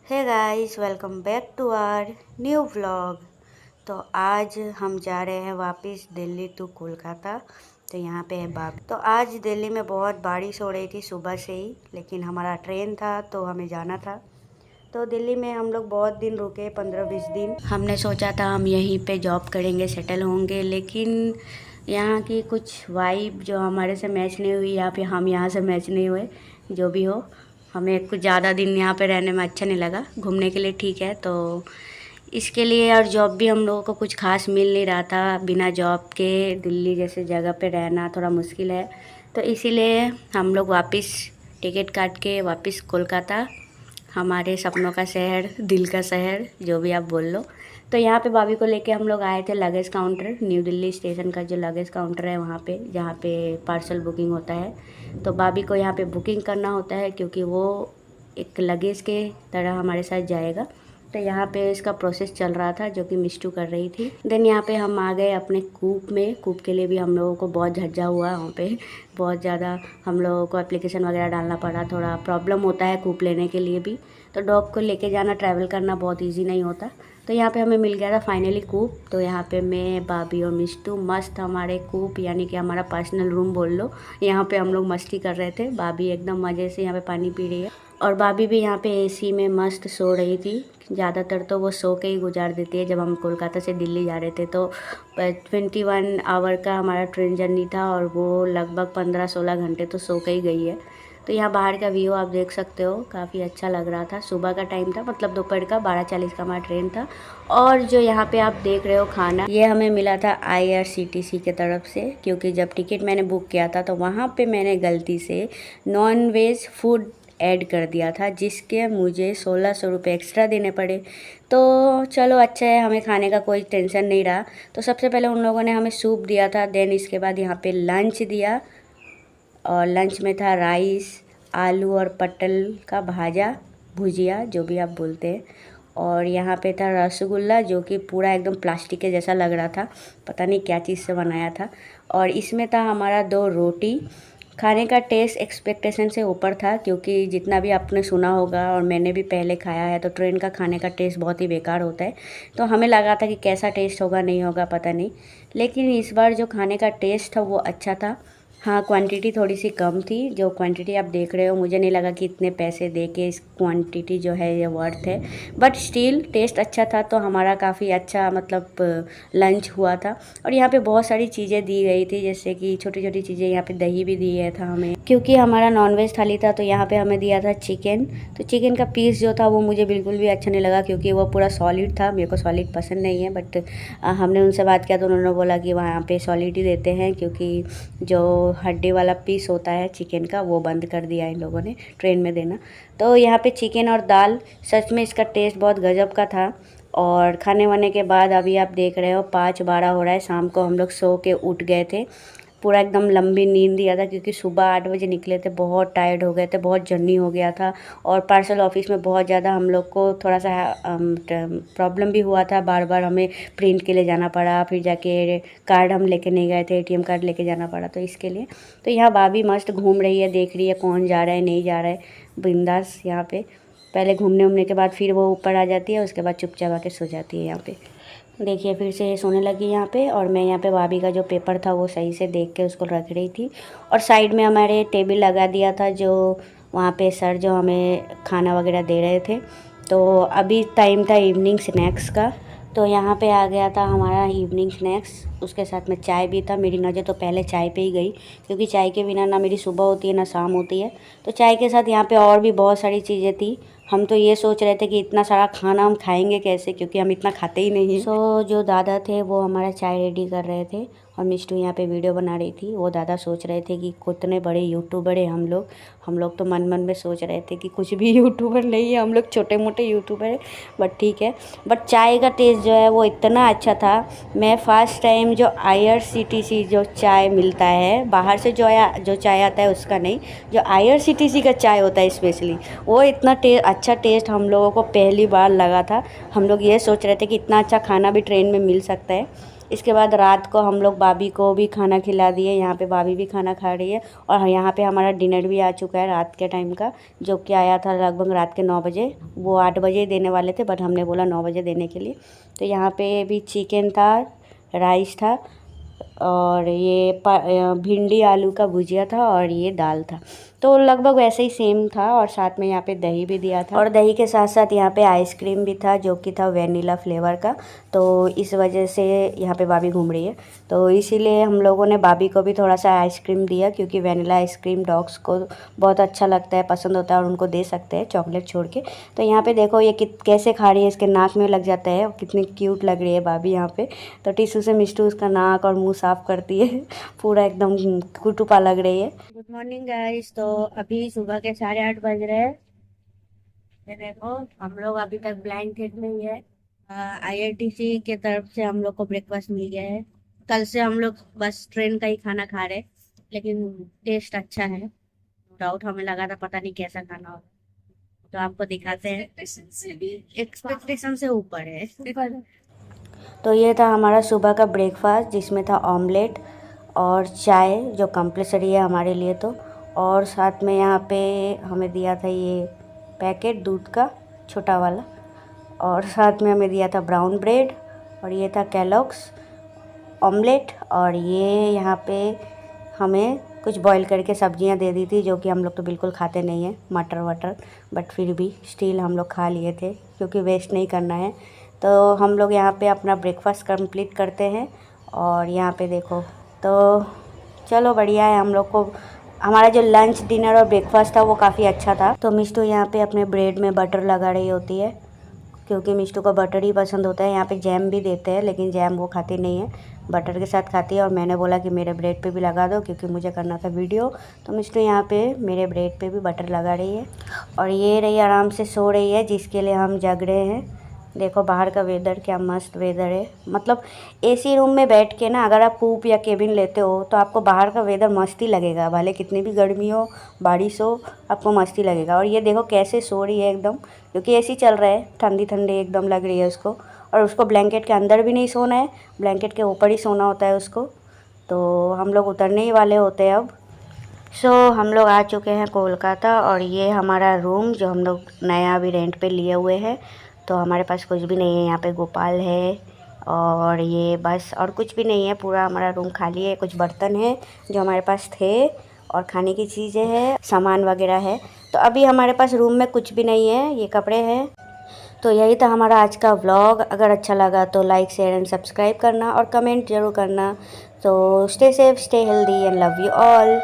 Hey guys, welcome back to our new vlog. तो आज हम जा रहे हैं वापस दिल्ली टू कोलकाता। तो यहाँ पे है बाप। तो आज दिल्ली में बहुत बारिश हो रही थी सुबह से ही, लेकिन हमारा ट्रेन था तो हमें जाना था। तो दिल्ली में हम लोग बहुत दिन रुके, 15-20 दिन। हमने सोचा था हम यहीं पे जॉब करेंगे, सेटल होंगे, लेकिन यहाँ की कुछ वाइब जो हमारे से मैच नहीं हुई, या फिर हम यहाँ से मैच नहीं हुए। जो भी हो, हमें कुछ ज़्यादा दिन यहाँ पे रहने में अच्छा नहीं लगा। घूमने के लिए ठीक है, तो इसके लिए। और जॉब भी हम लोगों को कुछ खास मिल नहीं रहा था। बिना जॉब के दिल्ली जैसे जगह पे रहना थोड़ा मुश्किल है। तो इसीलिए हम लोग वापस टिकट काट के वापस कोलकाता, हमारे सपनों का शहर, दिल का शहर, जो भी आप बोल लो। तो यहाँ पे भाभी को लेके हम लोग आए थे luggage counter, new Delhi station का जो लगेज काउंटर है वहाँ पे, जहाँ पे पार्सल बुकिंग होता है। तो भाभी को यहाँ पे बुकिंग करना होता है, क्योंकि वो एक लगेज के तरह हमारे साथ जाएगा। तो यहाँ पे इसका प्रोसेस चल रहा था, जो कि मिस्टू कर रही थी। देन यहाँ पे हम आ गए अपने कूप में। कूप के लिए भी हम लोगों को बहुत झज्झा हुआ वहाँ पे, बहुत ज़्यादा हम लोगों को एप्लीकेशन वगैरह डालना पड़ा। थोड़ा प्रॉब्लम होता है कूप लेने के लिए भी। तो डॉग को लेके जाना, ट्रैवल करना बहुत ईजी नहीं होता। तो यहाँ पे हमें मिल गया था फाइनली कूप। तो यहाँ पे मैं, भाभी और मिस्टू मस्त हमारे कूप, यानी कि हमारा पर्सनल रूम बोल लो, यहाँ पे हम लोग मस्ती कर रहे थे। भाभी एकदम मज़े से यहाँ पे पानी पी रही है, और भाभी भी यहाँ पे एसी में मस्त सो रही थी। ज़्यादातर तो वो सो के ही गुजार देती है। जब हम कोलकाता से दिल्ली जा रहे थे तो 21 आवर का हमारा ट्रेन जर्नी था, और वो लगभग 15-16 घंटे तो सो के ही गई है। तो यहाँ बाहर का व्यू आप देख सकते हो, काफ़ी अच्छा लग रहा था। सुबह का टाइम था, मतलब दोपहर का 12:40 का हमारा ट्रेन था। और जो यहाँ पे आप देख रहे हो खाना, ये हमें मिला था IRCTC के तरफ से, क्योंकि जब टिकट मैंने बुक किया था तो वहाँ पे मैंने गलती से नॉन वेज फूड ऐड कर दिया था, जिसके मुझे 1600 रुपये एक्स्ट्रा देने पड़े। तो चलो अच्छा है, हमें खाने का कोई टेंशन नहीं रहा। तो सबसे पहले उन लोगों ने हमें सूप दिया था, देन इसके बाद यहाँ पे लंच दिया, और लंच में था राइस, आलू और पटल का भाजा, भुजिया, जो भी आप बोलते हैं। और यहाँ पे था रसगुल्ला, जो कि पूरा एकदम प्लास्टिक के जैसा लग रहा था, पता नहीं क्या चीज़ से बनाया था। और इसमें था हमारा 2 रोटी। खाने का टेस्ट एक्सपेक्टेशन से ऊपर था, क्योंकि जितना भी आपने सुना होगा और मैंने भी पहले खाया है, तो ट्रेन का खाने का टेस्ट बहुत ही बेकार होता है। तो हमें लगा था कि कैसा टेस्ट होगा, नहीं होगा पता नहीं, लेकिन इस बार जो खाने का टेस्ट था वो अच्छा था। हाँ, क्वांटिटी थोड़ी सी कम थी। जो क्वांटिटी आप देख रहे हो, मुझे नहीं लगा कि इतने पैसे दे के इस क्वांटिटी जो है ये वर्थ है, बट स्टिल टेस्ट अच्छा था। तो हमारा काफ़ी अच्छा मतलब लंच हुआ था। और यहाँ पे बहुत सारी चीज़ें दी गई थी, जैसे कि छोटी छोटी चीज़ें। यहाँ पे दही भी दिया था हमें, क्योंकि हमारा नॉनवेज थाली था। तो यहाँ पे हमें दिया था चिकन। तो चिकन का पीस जो था वो मुझे बिल्कुल भी अच्छा नहीं लगा, क्योंकि वो पूरा सॉलिड था। मेरे को सॉलिड पसंद नहीं है, बट हमने उनसे बात किया तो उन्होंने बोला कि वहाँ पे सॉलिड ही देते हैं, क्योंकि जो हड्डी वाला पीस होता है चिकन का, वो बंद कर दिया इन लोगों ने ट्रेन में देना। तो यहाँ पे चिकन और दाल, सच में इसका टेस्ट बहुत गजब का था। और खाने वाने के बाद अभी आप देख रहे हो 5:12 हो रहा है। शाम को हम लोग सो के उठ गए थे, पूरा एकदम लंबी नींद दिया था, क्योंकि सुबह 8 बजे निकले थे। बहुत टायर्ड हो गए थे, बहुत जर्नी हो गया था। और पार्सल ऑफिस में बहुत ज़्यादा हम लोग को थोड़ा सा प्रॉब्लम भी हुआ था। बार बार हमें प्रिंट के लिए जाना पड़ा, फिर जाके कार्ड हम लेके नहीं गए थे, ATM कार्ड लेके जाना पड़ा, तो इसके लिए। तो यहाँ भाभी मस्त घूम रही है, देख रही है कौन जा रहा है नहीं जा रहा है, बिंदास। यहाँ पे पहले घूमने के बाद फिर वो ऊपर आ जाती है, उसके बाद चुपचाप आके सो जाती है। यहाँ पे देखिए फिर से सोने लगी यहाँ पे। और मैं यहाँ पे भाभी का जो पेपर था वो सही से देख के उसको रख रही थी। और साइड में हमारे टेबल लगा दिया था, जो वहाँ पे सर जो हमें खाना वगैरह दे रहे थे। तो अभी टाइम था इवनिंग स्नैक्स का, तो यहाँ पे आ गया था हमारा इवनिंग स्नैक्स। उसके साथ में चाय भी था। मेरी नज़र तो पहले चाय पे ही गई, क्योंकि चाय के बिना ना मेरी सुबह होती है ना शाम होती है। तो चाय के साथ यहाँ पे और भी बहुत सारी चीज़ें थी। हम तो ये सोच रहे थे कि इतना सारा खाना हम खाएंगे कैसे, क्योंकि हम इतना खाते ही नहीं हैं। सो जो दादा थे वो हमारा चाय रेडी कर रहे थे, और मिस्टू यहाँ पे वीडियो बना रही थी। वो दादा सोच रहे थे कि कितने बड़े यूट्यूबर है हम लोग तो मन मन में सोच रहे थे कि कुछ भी यूट्यूबर नहीं है, हम लोग छोटे मोटे यूट्यूबर है। बट ठीक है, बट चाय का टेस्ट जो है वो इतना अच्छा था। मैं फर्स्ट टाइम जो IRCTC जो चाय मिलता है बाहर से, जो चाय आता है उसका नहीं, जो IRCTC का चाय होता है स्पेशली, वो इतना अच्छा टेस्ट हम लोगों को पहली बार लगा था। हम लोग ये सोच रहे थे कि इतना अच्छा खाना भी ट्रेन में मिल सकता है। इसके बाद रात को हम लोग भाभी को भी खाना खिला दिए। यहाँ पे भाभी भी खाना खा रही है और यहाँ पे हमारा डिनर भी आ चुका है रात के टाइम का, जो कि आया था लगभग रात के 9 बजे। वो 8 बजे देने वाले थे बट हमने बोला 9 बजे देने के लिए। तो यहाँ पे भी चिकन था, राइस था और ये भिंडी आलू का भुजिया था और ये दाल था। तो लगभग वैसे ही सेम था और साथ में यहाँ पे दही भी दिया था और दही के साथ साथ यहाँ पे आइसक्रीम भी था, जो कि था वेनिला फ्लेवर का। तो इस वजह से यहाँ पे भाभी घूम रही है, तो इसीलिए हम लोगों ने भाभी को भी थोड़ा सा आइसक्रीम दिया, क्योंकि वेनिला आइसक्रीम डॉग्स को बहुत अच्छा लगता है, पसंद होता है और उनको दे सकते हैं चॉकलेट छोड़ के। तो यहाँ पे देखो ये कैसे खा रही है, इसके नाक में लग जाता है, कितनी क्यूट लग रही है भाभी यहाँ पे। तो टिश्यू से मिष्टू उसका नाक और मुँह साफ करती है पूरा एकदम कुटुपा लग रही है। Good morning guys. तो अभी सुबह के 8:30 बज रहे हैं। ये देखो हम लोग अभी तक ब्लैंकेट में ही है। IRTC के तरफ से हम लोग को ब्रेकफास्ट मिल गया है। कल से हम लोग बस ट्रेन का ही खाना खा रहे, लेकिन टेस्ट अच्छा है। नो डाउट हमें लगा था पता नहीं कैसा खाना होगा, तो आपको दिखाते हैं। एक्सपेक्टेशन से ऊपर है। तो ये था हमारा सुबह का ब्रेकफास्ट, जिसमें था ऑमलेट और चाय, जो कंपलसरी है हमारे लिए। तो और साथ में यहाँ पे हमें दिया था ये पैकेट दूध का छोटा वाला, और साथ में हमें दिया था ब्राउन ब्रेड, और ये था कैलॉग्स ऑमलेट, और ये यहाँ पे हमें कुछ बॉईल करके सब्जियाँ दे दी थी, जो कि हम लोग तो बिल्कुल खाते नहीं हैं, मटर वटर, बट फिर भी स्टिल हम लोग खा लिए थे क्योंकि वेस्ट नहीं करना है। तो हम लोग यहाँ पे अपना ब्रेकफास्ट कंप्लीट करते हैं। और यहाँ पे देखो, तो चलो बढ़िया है। हम लोग को हमारा जो लंच डिनर और ब्रेकफास्ट था वो काफ़ी अच्छा था। तो मिष्टू यहाँ पे अपने ब्रेड में बटर लगा रही होती है, क्योंकि मिष्टू को बटर ही पसंद होता है। यहाँ पे जैम भी देते हैं, लेकिन जैम वो खाती नहीं है, बटर के साथ खाती है। और मैंने बोला कि मेरे ब्रेड पे भी लगा दो, क्योंकि मुझे करना था वीडियो। तो मिष्टू यहाँ पे मेरे ब्रेड पे भी बटर लगा रही है, और ये रही आराम से सो रही है, जिसके लिए हम जग रहे हैं। देखो बाहर का वेदर क्या मस्त वेदर है। मतलब AC रूम में बैठ के ना, अगर आप कूप या केबिन लेते हो तो आपको बाहर का वेदर मस्त ही लगेगा, भले कितनी भी गर्मी हो, बारिश हो, आपको मस्त ही लगेगा। और ये देखो कैसे सो रही है एकदम, क्योंकि AC चल रहा है, ठंडी ठंडी एकदम लग रही है उसको। और उसको ब्लैंकेट के अंदर भी नहीं सोना है, ब्लैंकेट के ऊपर ही सोना होता है उसको। तो हम लोग उतरने ही वाले होते हैं अब। हम लोग आ चुके हैं कोलकाता, और ये हमारा रूम जो हम लोग नया अभी रेंट पे लिए हुए हैं। तो हमारे पास कुछ भी नहीं है, यहाँ पे गोपाल है और ये बस, और कुछ भी नहीं है, पूरा हमारा रूम खाली है। कुछ बर्तन है जो हमारे पास थे, और खाने की चीज़ें हैं, सामान वगैरह है। तो अभी हमारे पास रूम में कुछ भी नहीं है, ये कपड़े हैं। तो यही था हमारा आज का व्लॉग। अगर अच्छा लगा तो लाइक शेयर एंड सब्सक्राइब करना और कमेंट जरूर करना। तो stay safe, stay healthy and love you all.